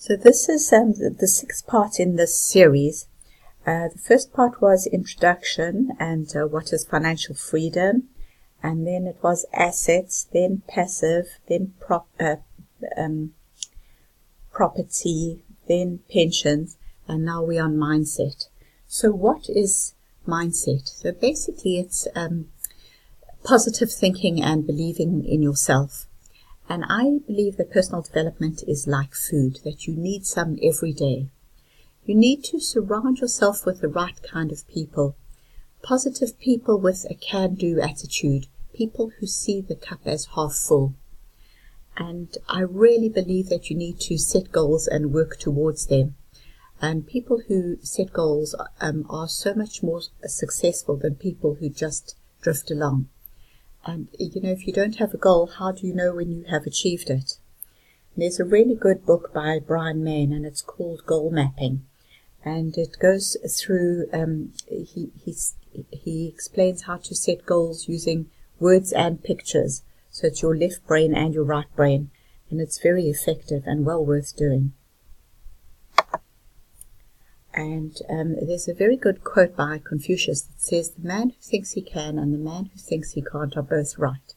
So this is the sixth part in this series. The first part was introduction and what is financial freedom, and then it was assets, then passive, then property, then pensions, and now we're on mindset. So what is mindset? So basically it's positive thinking and believing in yourself. And I believe that personal development is like food, that you need some every day. You need to surround yourself with the right kind of people. Positive people with a can-do attitude. People who see the cup as half full. And I really believe that you need to set goals and work towards them. And people who set goals are so much more successful than people who just drift along. And, if you don't have a goal, how do you know when you have achieved it? And there's a really good book by Brian Main, and it's called Goal Mapping. And it goes through, he explains how to set goals using words and pictures. So it's your left brain and your right brain. And it's very effective and well worth doing. And there's a very good quote by Confucius that says, "The man who thinks he can and the man who thinks he can't are both right."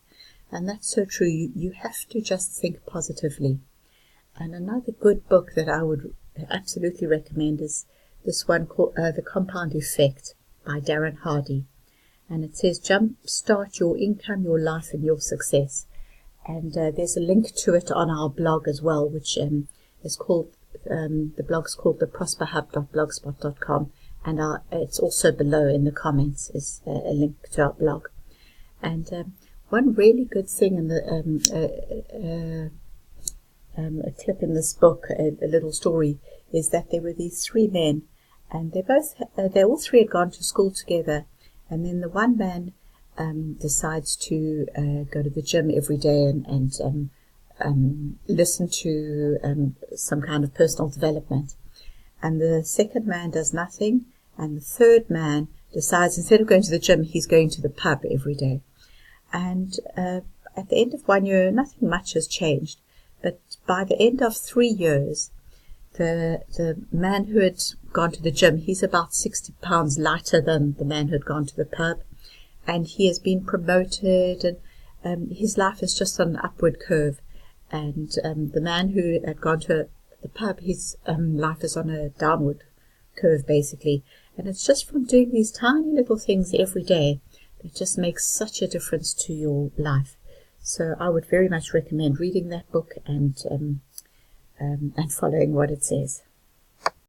And that's so true. You have to just think positively. And another good book that I would absolutely recommend is this one called The Compound Effect by Darren Hardy. And it says, "Jumpstart your income, your life, and your success." And there's a link to it on our blog as well, which is called the blog's called theprosperhub.blogspot.com, and it's also below in the comments is a link to our blog. And one really good thing in the a clip in this book, a little story, is that there were these three men, and they all three had gone to school together, and then the one man decides to go to the gym every day and listen to some kind of personal development. And the second man does nothing, and the third man decides instead of going to the gym, he's going to the pub every day. And at the end of 1 year, nothing much has changed. But by the end of 3 years, the man who had gone to the gym, he's about 60 pounds lighter than the man who had gone to the pub. And he has been promoted, and his life is just on an upward curve. And the man who had gone to the pub, his life is on a downward curve, basically. And it's just from doing these tiny little things every day that just makes such a difference to your life. So I would very much recommend reading that book and following what it says.